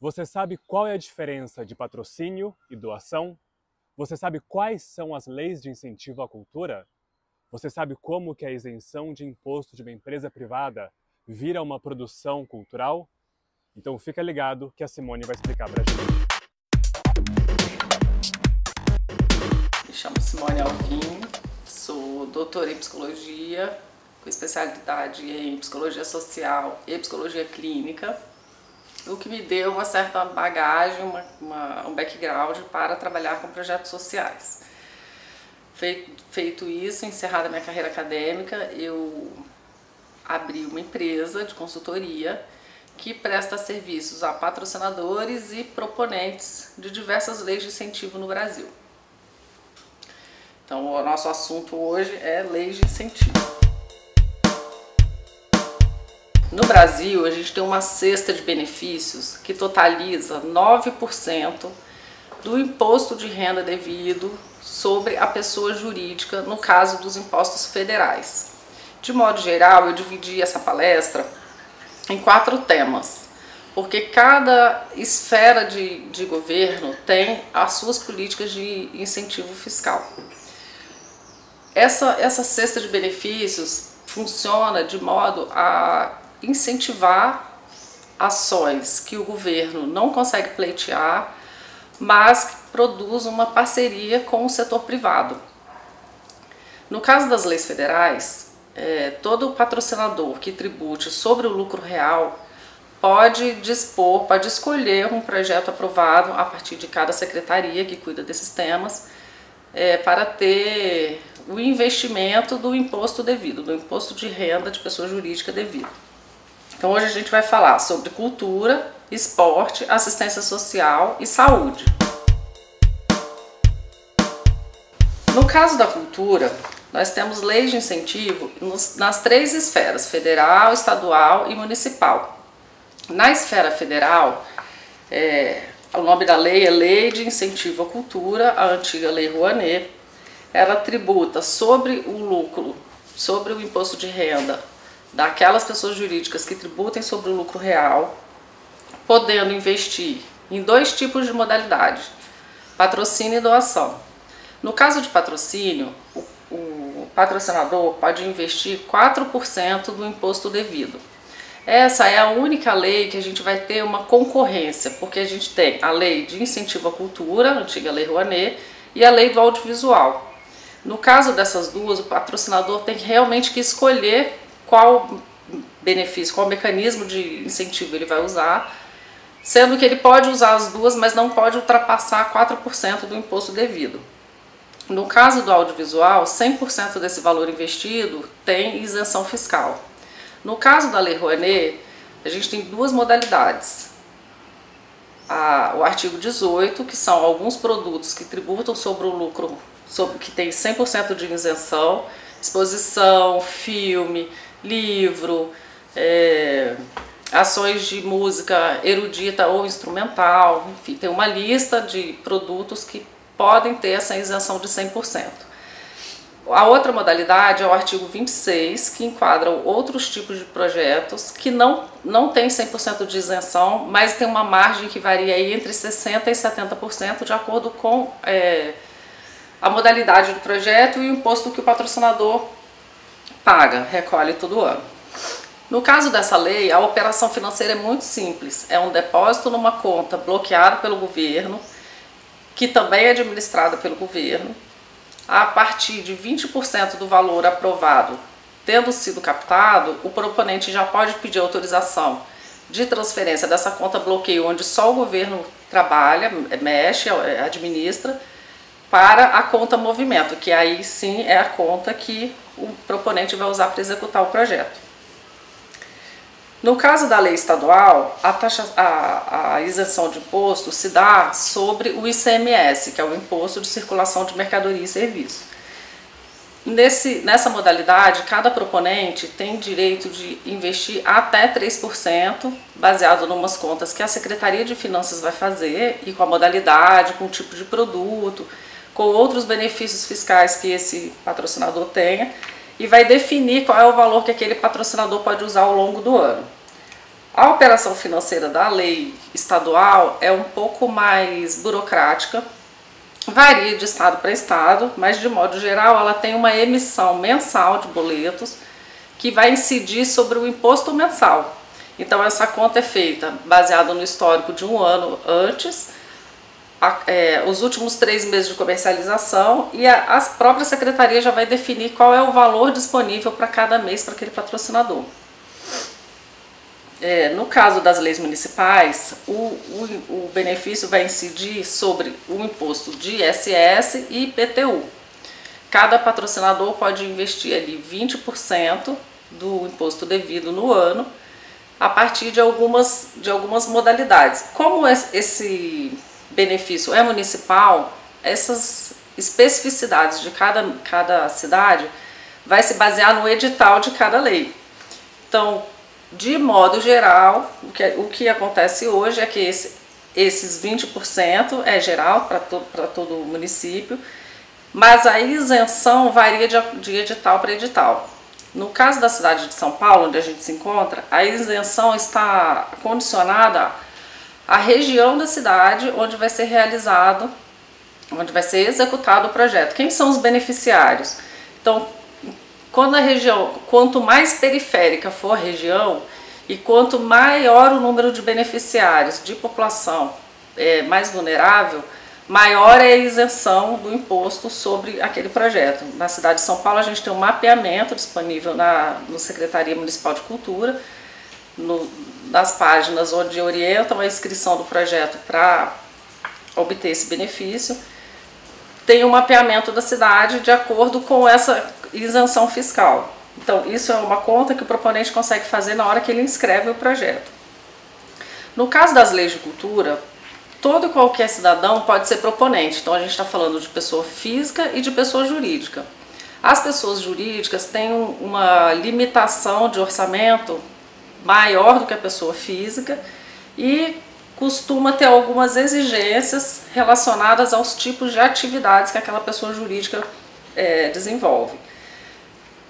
Você sabe qual é a diferença de patrocínio e doação? Você sabe quais são as leis de incentivo à cultura? Você sabe como que a isenção de imposto de uma empresa privada vira uma produção cultural? Então fica ligado que a Simone vai explicar pra gente. Me chamo Simone Alvim, sou doutora em psicologia, com especialidade em psicologia social e psicologia clínica, o que me deu uma certa bagagem, um background para trabalhar com projetos sociais. Feito isso, encerrada a minha carreira acadêmica, eu abri uma empresa de consultoria que presta serviços a patrocinadores e proponentes de diversas leis de incentivo no Brasil. Então, o nosso assunto hoje é leis de incentivo. No Brasil, a gente tem uma cesta de benefícios que totaliza 9% do imposto de renda devido sobre a pessoa jurídica, no caso dos impostos federais. De modo geral, eu dividi essa palestra em 4 temas, porque cada esfera de governo tem as suas políticas de incentivo fiscal. Essa cesta de benefícios funciona de modo a incentivar ações que o governo não consegue pleitear, mas que produz uma parceria com o setor privado. No caso das leis federais, todo patrocinador que tribute sobre o lucro real pode escolher um projeto aprovado a partir de cada secretaria que cuida desses temas, para ter o investimento do imposto devido, do imposto de renda de pessoa jurídica devido. Então hoje a gente vai falar sobre cultura, esporte, assistência social e saúde. No caso da cultura, nós temos leis de incentivo nas 3 esferas, federal, estadual e municipal. Na esfera federal, o nome da lei é Lei de Incentivo à Cultura, a antiga Lei Rouanet. Ela tributa sobre o lucro, sobre o imposto de renda daquelas pessoas jurídicas que tributem sobre o lucro real, podendo investir em 2 tipos de modalidade, patrocínio e doação. No caso de patrocínio, o patrocinador pode investir 4% do imposto devido. Essa é a única lei que a gente vai ter uma concorrência, porque a gente tem a Lei de Incentivo à Cultura, a antiga Lei Rouanet, e a Lei do Audiovisual. No caso dessas duas, o patrocinador tem realmente que escolher qual benefício, qual mecanismo de incentivo ele vai usar, sendo que ele pode usar as duas, mas não pode ultrapassar 4% do imposto devido. No caso do audiovisual, 100% desse valor investido tem isenção fiscal. No caso da Lei Rouanet, a gente tem 2 modalidades. O artigo 18, que são alguns produtos que tributam sobre o lucro, que tem 100% de isenção, exposição, filme, livro, ações de música erudita ou instrumental, enfim, tem uma lista de produtos que podem ter essa isenção de 100%. A outra modalidade é o artigo 26, que enquadra outros tipos de projetos que não tem 100% de isenção, mas tem uma margem que varia aí entre 60% e 70% de acordo com a modalidade do projeto e o imposto que o patrocinador paga, recolhe todo ano. No caso dessa lei, a operação financeira é muito simples. É um depósito numa conta bloqueada pelo governo, que também é administrada pelo governo. A partir de 20% do valor aprovado tendo sido captado, o proponente já pode pedir autorização de transferência dessa conta bloqueio, onde só o governo trabalha, mexe, administra, para a conta movimento, que aí sim é a conta que o proponente vai usar para executar o projeto. No caso da lei estadual, a isenção de imposto se dá sobre o ICMS, que é o Imposto de Circulação de Mercadoria e Serviço. Nessa modalidade, cada proponente tem direito de investir até 3%, baseado em umas contas que a Secretaria de Finanças vai fazer, e com a modalidade, com o tipo de produto, com outros benefícios fiscais que esse patrocinador tenha, e vai definir qual é o valor que aquele patrocinador pode usar ao longo do ano. A operação financeira da lei estadual é um pouco mais burocrática, varia de estado para estado, mas de modo geral ela tem uma emissão mensal de boletos que vai incidir sobre o imposto mensal. Então essa conta é feita baseada no histórico de um ano antes, os últimos 3 meses de comercialização, e a própria secretaria já vai definir qual é o valor disponível para cada mês para aquele patrocinador. No caso das leis municipais, o benefício vai incidir sobre o imposto de ISS e IPTU. Cada patrocinador pode investir ali 20% do imposto devido no ano, a partir de algumas modalidades. Como esse benefício é municipal, essas especificidades de cada cidade vai se basear no edital de cada lei. Então, de modo geral, o que acontece hoje é que esses 20% é geral para todo o município, mas a isenção varia de edital para edital. No caso da cidade de São Paulo, onde a gente se encontra, a isenção está condicionada à região da cidade onde vai ser realizado, onde vai ser executado o projeto. Quem são os beneficiários? Então, quanto mais periférica for a região e quanto maior o número de beneficiários de população mais vulnerável, maior é a isenção do imposto sobre aquele projeto. Na cidade de São Paulo a gente tem um mapeamento disponível na Secretaria Municipal de Cultura, nas páginas onde orientam a inscrição do projeto para obter esse benefício. Tem um mapeamento da cidade de acordo com essa isenção fiscal. Então, isso é uma conta que o proponente consegue fazer na hora que ele inscreve o projeto. No caso das leis de cultura, todo e qualquer cidadão pode ser proponente. Então, a gente está falando de pessoa física e de pessoa jurídica. As pessoas jurídicas têm uma limitação de orçamento maior do que a pessoa física e costuma ter algumas exigências relacionadas aos tipos de atividades que aquela pessoa jurídica desenvolve.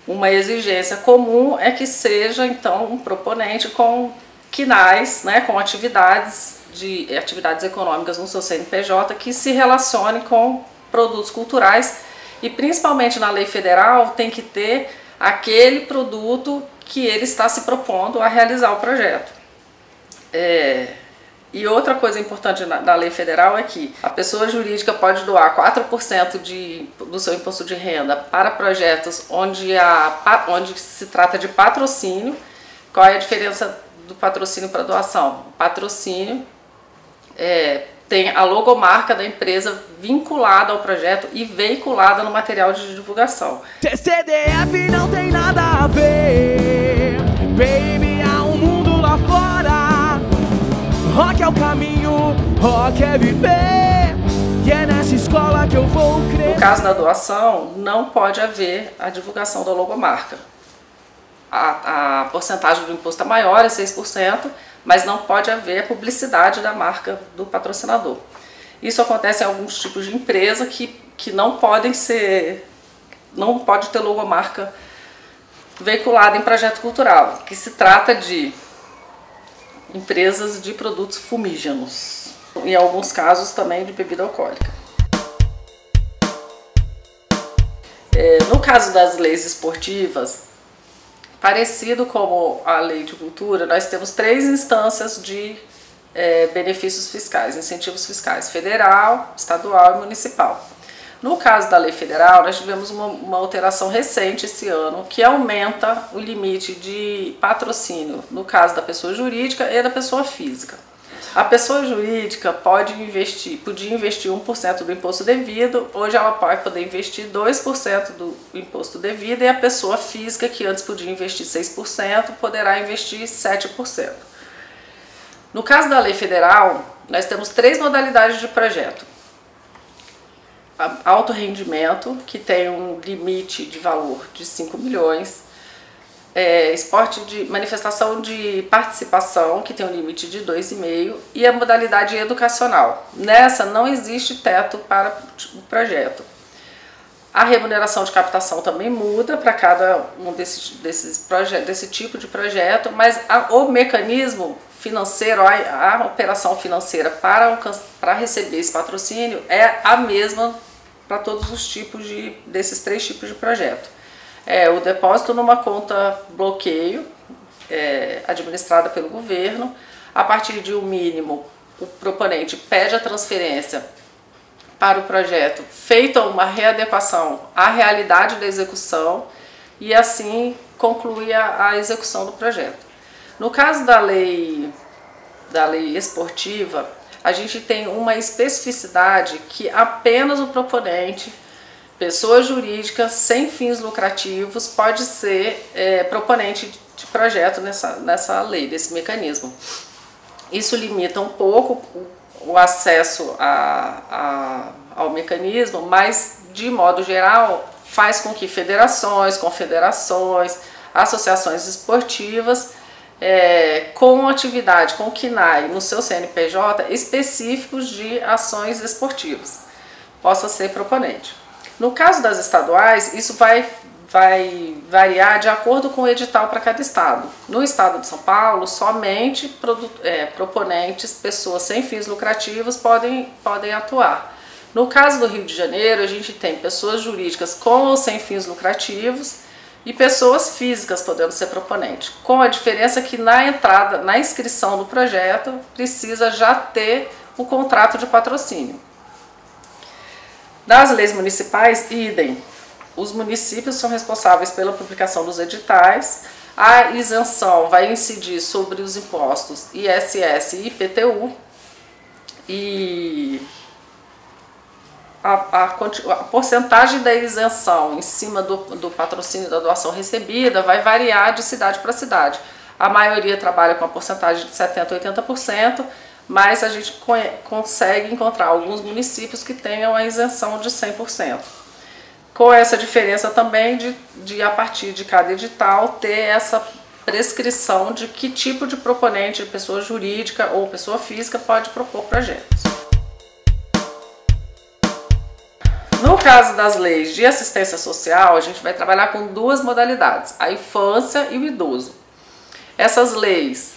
Uma exigência comum é que seja, então, um proponente com quinais, com atividades econômicas no seu CNPJ que se relacionem com produtos culturais, e principalmente na lei federal tem que ter aquele produto que ele está se propondo a realizar o projeto. E outra coisa importante da lei federal é que a pessoa jurídica pode doar 4% do seu imposto de renda para projetos onde se trata de patrocínio. Qual é a diferença do patrocínio para doação? O patrocínio tem a logomarca da empresa vinculada ao projeto e veiculada no material de divulgação. CDF não tem nada a ver, baby, há um mundo lá fora. Rock é o caminho, rock é viver, e é nessa escola que eu vou crescer. No caso da doação, não pode haver a divulgação da logomarca. A porcentagem do imposto é maior, é 6%, mas não pode haver a publicidade da marca do patrocinador. Isso acontece em alguns tipos de empresa que não pode ter logomarca veiculada em projeto cultural, que se trata de empresas de produtos fumígenos, em alguns casos também de bebida alcoólica. No caso das leis esportivas, parecido como a lei de cultura, nós temos 3 instâncias de benefícios fiscais, incentivos fiscais: federal, estadual e municipal. No caso da lei federal, nós tivemos uma alteração recente esse ano que aumenta o limite de patrocínio no caso da pessoa jurídica e da pessoa física. A pessoa jurídica podia investir 1% do imposto devido, hoje ela pode poder investir 2% do imposto devido, e a pessoa física, que antes podia investir 6%, poderá investir 7%. No caso da lei federal, nós temos 3 modalidades de projeto. Alto rendimento, que tem um limite de valor de 5 milhões, manifestação de participação, que tem um limite de 2,5, e a modalidade educacional. Nessa não existe teto para o projeto. A remuneração de captação também muda para cada um desse tipo de projeto, mas o mecanismo financeiro, a operação financeira para receber esse patrocínio é a mesma para todos os tipos desses 3 tipos de projeto. O depósito numa conta bloqueio, administrada pelo governo. A partir de um mínimo, o proponente pede a transferência para o projeto, feita uma readequação à realidade da execução, e assim conclui a execução do projeto. No caso da lei esportiva, a gente tem uma especificidade que apenas o proponente, pessoa jurídica sem fins lucrativos, pode ser proponente de projeto nessa lei, desse mecanismo. Isso limita um pouco o acesso ao mecanismo, mas de modo geral faz com que federações, confederações, associações esportivas com atividade, com KNAI no seu CNPJ específicos de ações esportivas, possa ser proponente. No caso das estaduais, isso vai variar de acordo com o edital para cada estado. No estado de São Paulo, somente proponentes, pessoas sem fins lucrativos podem atuar. No caso do Rio de Janeiro, a gente tem pessoas jurídicas com ou sem fins lucrativos e pessoas físicas podendo ser proponente, com a diferença que na inscrição do projeto precisa já ter o contrato de patrocínio. Das leis municipais, idem. Os municípios são responsáveis pela publicação dos editais. A isenção vai incidir sobre os impostos ISS e IPTU. E a porcentagem da isenção em cima do patrocínio da doação recebida vai variar de cidade para cidade. A maioria trabalha com a porcentagem de 70% a 80%, mas a gente consegue encontrar alguns municípios que tenham a isenção de 100%. Com essa diferença também de a partir de cada edital ter essa prescrição de que tipo de proponente, pessoa jurídica ou pessoa física, pode propor projetos. No caso das leis de assistência social, a gente vai trabalhar com 2 modalidades, a infância e o idoso. Essas leis,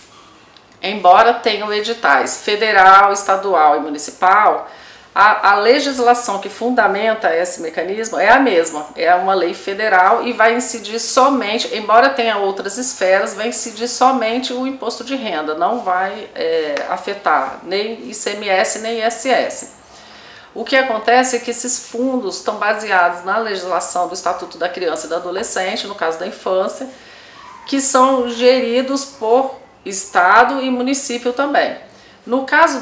embora tenham editais federal, estadual e municipal, a legislação que fundamenta esse mecanismo é a mesma, é uma lei federal e vai incidir somente, embora tenha outras esferas, vai incidir somente o imposto de renda, não vai afetar nem ICMS nem ISS. O que acontece é que esses fundos estão baseados na legislação do Estatuto da Criança e do Adolescente, no caso da infância, que são geridos por Estado e município também. No caso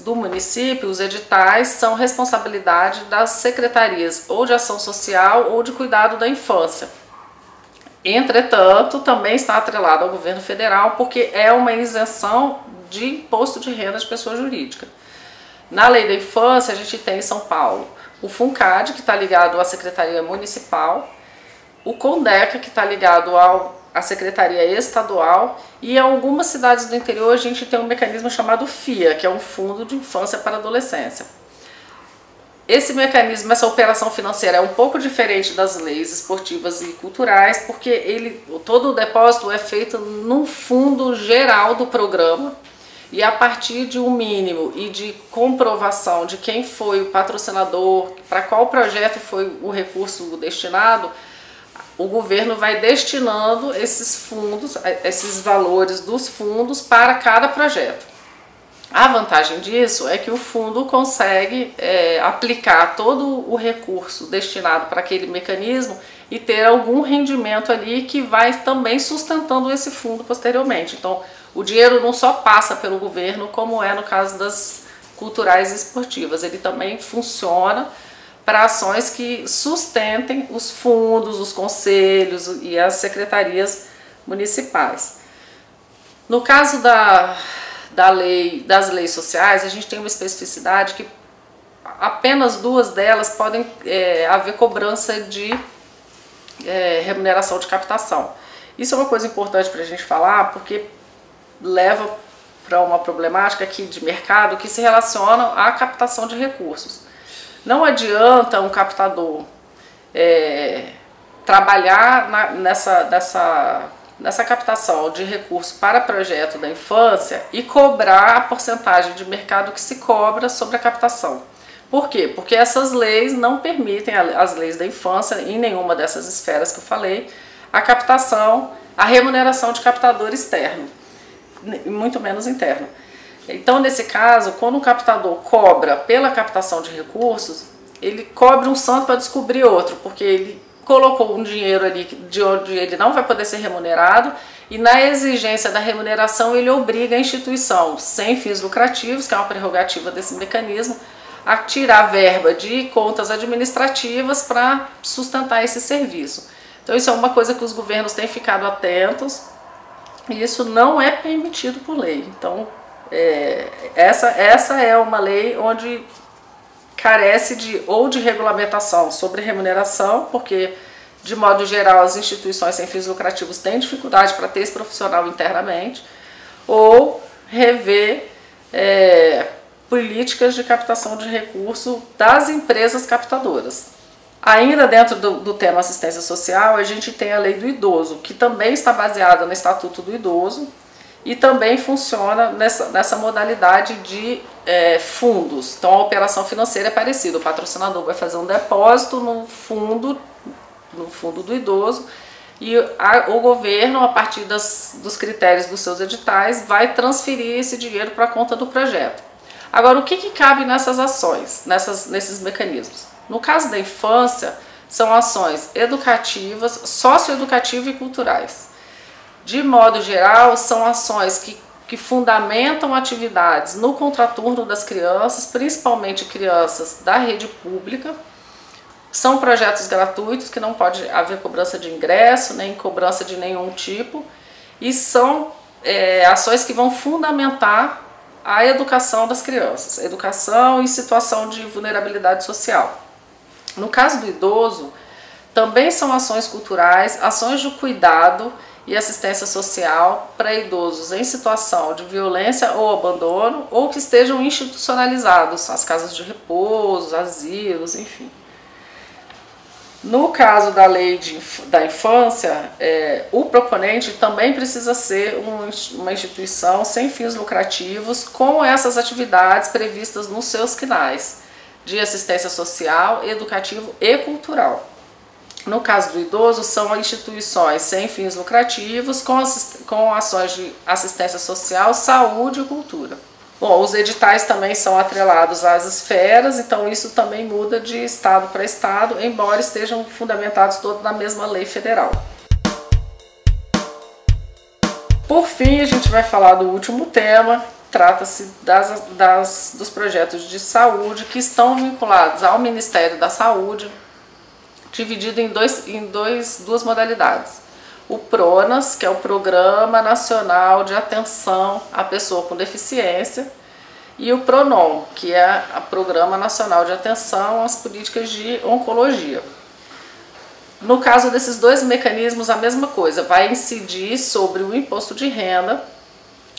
do município, os editais são responsabilidade das secretarias ou de ação social ou de cuidado da infância. Entretanto, também está atrelado ao governo federal porque é uma isenção de imposto de renda de pessoa jurídica. Na lei da infância, a gente tem em São Paulo o FUNCAD, que está ligado à Secretaria Municipal, o CONDECA, que está ligado à Secretaria Estadual, e em algumas cidades do interior a gente tem um mecanismo chamado FIA, que é um Fundo de Infância para Adolescência. Esse mecanismo, essa operação financeira é um pouco diferente das leis esportivas e culturais, porque todo o depósito é feito num fundo geral do programa, e a partir de um mínimo e de comprovação de quem foi o patrocinador, para qual projeto foi o recurso destinado, o governo vai destinando esses fundos, esses valores dos fundos para cada projeto. A vantagem disso é que o fundo consegue aplicar todo o recurso destinado para aquele mecanismo e ter algum rendimento ali que vai também sustentando esse fundo posteriormente. Então, o dinheiro não só passa pelo governo, como é no caso das culturais e esportivas, ele também funciona para ações que sustentem os fundos, os conselhos e as secretarias municipais. No caso das leis sociais, a gente tem uma especificidade que apenas 2 delas podem haver cobrança de remuneração de captação. Isso é uma coisa importante para a gente falar, porque leva para uma problemática aqui de mercado que se relaciona à captação de recursos. Não adianta um captador trabalhar nessa nessa captação de recursos para projeto da infância e cobrar a porcentagem de mercado que se cobra sobre a captação. Por quê? Porque essas leis não permitem, as leis da infância, em nenhuma dessas esferas que eu falei, a captação, a remuneração de captador externo, muito menos interno. Então, nesse caso, quando um captador cobra pela captação de recursos, ele cobre um santo para descobrir outro, porque ele colocou um dinheiro ali de onde ele não vai poder ser remunerado, e na exigência da remuneração ele obriga a instituição sem fins lucrativos, que é uma prerrogativa desse mecanismo, a tirar verba de contas administrativas para sustentar esse serviço. Então isso é uma coisa que os governos têm ficado atentos, e isso não é permitido por lei. Então essa é uma lei onde carece ou de regulamentação sobre remuneração, porque, de modo geral, as instituições sem fins lucrativos têm dificuldade para ter esse profissional internamente, ou rever políticas de captação de recurso das empresas captadoras. Ainda dentro do tema assistência social, a gente tem a Lei do Idoso, que também está baseada no Estatuto do Idoso, e também funciona nessa modalidade de fundos. Então a operação financeira é parecida, o patrocinador vai fazer um depósito no fundo do idoso, e o governo, a partir dos critérios dos seus editais, vai transferir esse dinheiro para a conta do projeto. Agora, o que cabe nessas ações, nesses mecanismos? No caso da infância, são ações educativas, socioeducativas e culturais. De modo geral, são ações que fundamentam atividades no contraturno das crianças, principalmente crianças da rede pública. São projetos gratuitos, que não pode haver cobrança de ingresso, nem cobrança de nenhum tipo, e são ações que vão fundamentar a educação das crianças, educação em situação de vulnerabilidade social. No caso do idoso, também são ações culturais, ações de cuidado e assistência social para idosos em situação de violência ou abandono, ou que estejam institucionalizados, as casas de repouso, asilos, enfim. No caso da lei da infância, o proponente também precisa ser uma instituição sem fins lucrativos, com essas atividades previstas nos seus CNAES, de assistência social, educativo e cultural. No caso do idoso, são instituições sem fins lucrativos, com ações de assistência social, saúde e cultura. Bom, os editais também são atrelados às esferas, então isso também muda de estado para estado, embora estejam fundamentados todos na mesma lei federal. Por fim, a gente vai falar do último tema. Trata-se dos projetos de saúde que estão vinculados ao Ministério da Saúde, dividido em duas modalidades. O PRONAS, que é o Programa Nacional de Atenção à Pessoa com Deficiência, e o PRONON, que é o Programa Nacional de Atenção às Políticas de Oncologia. No caso desses dois mecanismos, a mesma coisa, vai incidir sobre o imposto de renda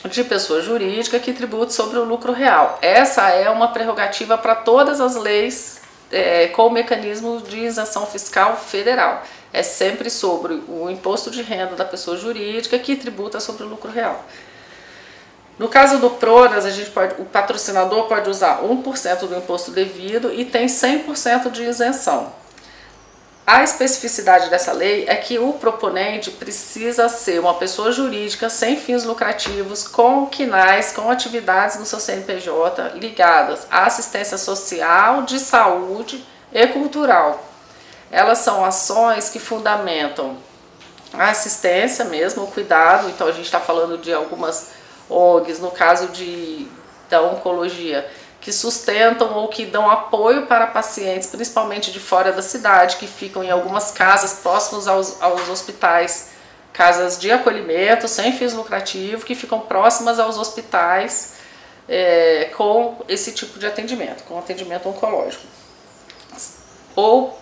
de pessoa jurídica que tribute sobre o lucro real. Essa é uma prerrogativa para todas as leis com o mecanismo de isenção fiscal federal. É sempre sobre o imposto de renda da pessoa jurídica que tributa sobre o lucro real. No caso do PRONAS, o patrocinador pode usar 1% do imposto devido e tem 100% de isenção. A especificidade dessa lei é que o proponente precisa ser uma pessoa jurídica sem fins lucrativos, com CNAES, com atividades no seu CNPJ ligadas à assistência social, de saúde e cultural. Elas são ações que fundamentam a assistência mesmo, o cuidado. Então a gente está falando de algumas ONGs, no caso da oncologia, que sustentam ou que dão apoio para pacientes, principalmente de fora da cidade, que ficam em algumas casas próximas aos hospitais, casas de acolhimento sem fins lucrativos, que ficam próximas aos hospitais com esse tipo de atendimento, com atendimento oncológico. Ou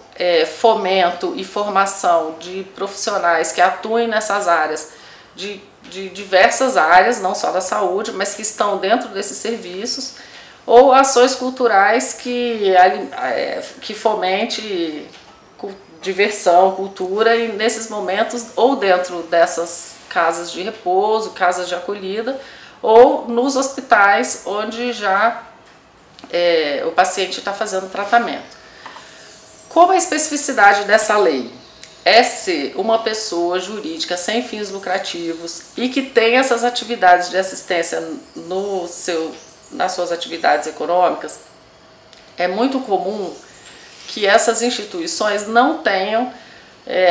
fomento e formação de profissionais que atuem nessas áreas, de diversas áreas, não só da saúde, mas que estão dentro desses serviços, ou ações culturais que fomente diversão, cultura, e nesses momentos, ou dentro dessas casas de repouso, casas de acolhida, ou nos hospitais onde já o paciente está fazendo tratamento. Como a especificidade dessa lei é ser uma pessoa jurídica sem fins lucrativos e que tem essas atividades de assistência nas suas atividades econômicas, é muito comum que essas instituições não tenham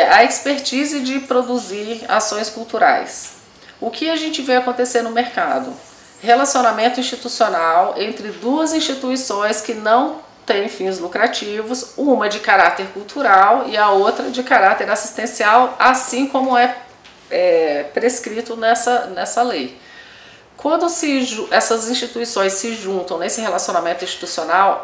a expertise de produzir ações culturais. O que a gente vê acontecer no mercado? Relacionamento institucional entre duas instituições que não têm fins lucrativos, uma de caráter cultural e a outra de caráter assistencial, assim como é prescrito nessa lei. Quando essas instituições se juntam nesse relacionamento institucional,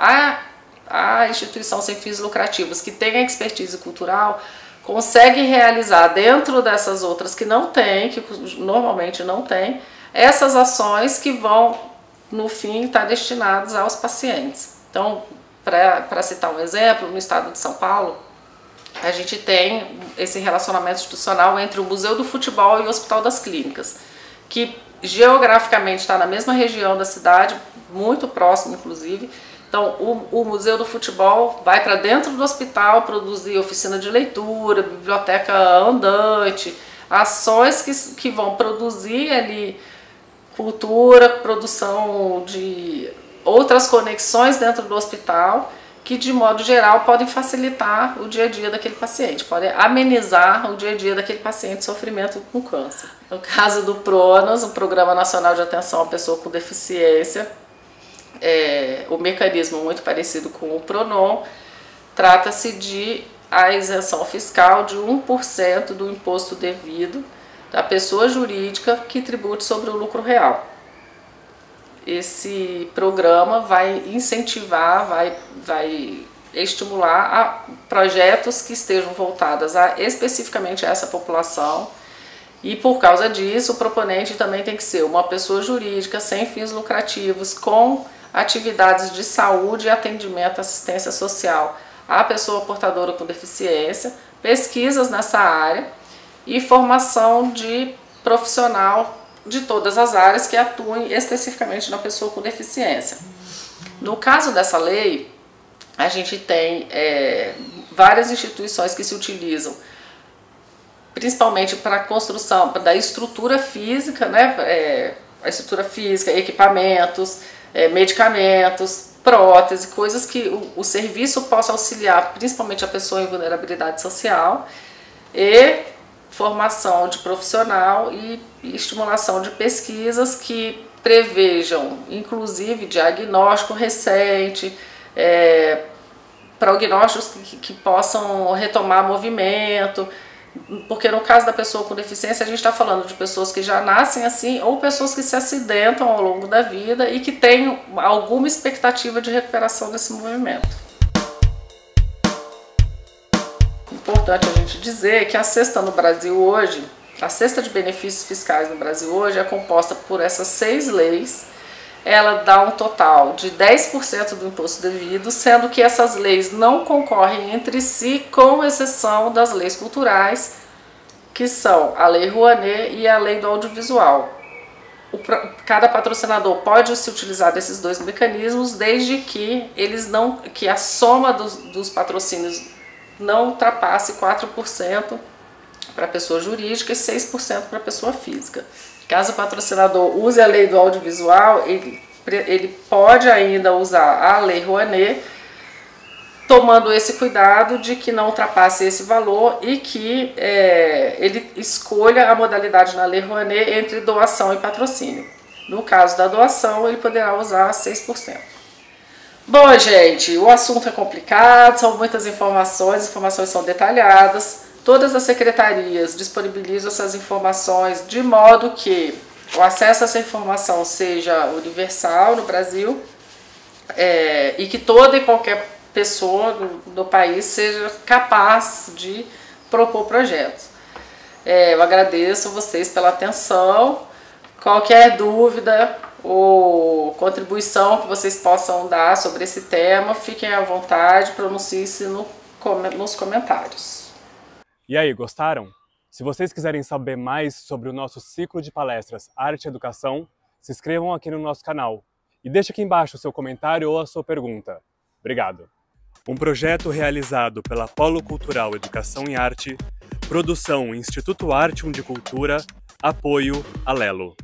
a instituição sem fins lucrativos que tem a expertise cultural consegue realizar dentro dessas outras que não tem, que normalmente não tem, essas ações que vão, no fim, estar destinadas aos pacientes. Então, para citar um exemplo, no estado de São Paulo, a gente tem esse relacionamento institucional entre o Museu do Futebol e o Hospital das Clínicas, que geograficamente está na mesma região da cidade, muito próximo, inclusive. Então, o Museu do Futebol vai para dentro do hospital produzir oficina de leitura, biblioteca andante, ações que vão produzir ali cultura, produção de outras conexões dentro do hospital, que de modo geral podem facilitar o dia a dia daquele paciente, podem amenizar o dia a dia daquele paciente de sofrimento com câncer. No caso do PRONAS, o Programa Nacional de Atenção à Pessoa com Deficiência, o mecanismo muito parecido com o PRONON, trata-se de a isenção fiscal de 1% do imposto devido da pessoa jurídica que tribute sobre o lucro real. Esse programa vai incentivar, vai estimular projetos que estejam voltados especificamente a essa população, e por causa disso o proponente também tem que ser uma pessoa jurídica sem fins lucrativos, com atividades de saúde, atendimento, assistência social à pessoa portadora com deficiência, pesquisas nessa área e formação de profissional de todas as áreas que atuem especificamente na pessoa com deficiência. No caso dessa lei, a gente tem várias instituições que se utilizam principalmente para a construção da estrutura física, né? A estrutura física, equipamentos, medicamentos, prótese, coisas que o serviço possa auxiliar principalmente a pessoa em vulnerabilidade social, e formação de profissional e estimulação de pesquisas que prevejam, inclusive, diagnóstico recente, prognósticos que possam retomar movimento, porque no caso da pessoa com deficiência a gente está falando de pessoas que já nascem assim ou pessoas que se acidentam ao longo da vida e que têm alguma expectativa de recuperação desse movimento. Importante a gente dizer que a cesta no Brasil hoje, a cesta de benefícios fiscais no Brasil hoje é composta por essas 6 leis. Ela dá um total de 10% do imposto devido, sendo que essas leis não concorrem entre si, com exceção das leis culturais, que são a Lei Rouanet e a Lei do Audiovisual. Cada patrocinador pode se utilizar desses 2 mecanismos, desde que que a soma dos patrocínios não ultrapasse 4% para a pessoa jurídica e 6% para a pessoa física. Caso o patrocinador use a lei do audiovisual, ele pode ainda usar a Lei Rouanet, tomando esse cuidado de que não ultrapasse esse valor e que ele escolha a modalidade na Lei Rouanet entre doação e patrocínio. No caso da doação, ele poderá usar 6%. Bom, gente, o assunto é complicado, são muitas informações, as informações são detalhadas. Todas as secretarias disponibilizam essas informações de modo que o acesso a essa informação seja universal no Brasil, e que toda e qualquer pessoa do país seja capaz de propor projetos. Eu agradeço a vocês pela atenção. Qualquer dúvida ou contribuição que vocês possam dar sobre esse tema, fiquem à vontade, pronunciem-se nos comentários. E aí, gostaram? Se vocês quiserem saber mais sobre o nosso ciclo de palestras Arte e Educação, se inscrevam aqui no nosso canal e deixe aqui embaixo o seu comentário ou a sua pergunta. Obrigado! Um projeto realizado pela Polo Cultural Educação e Arte, produção Instituto Artium de Cultura, apoio Alelo.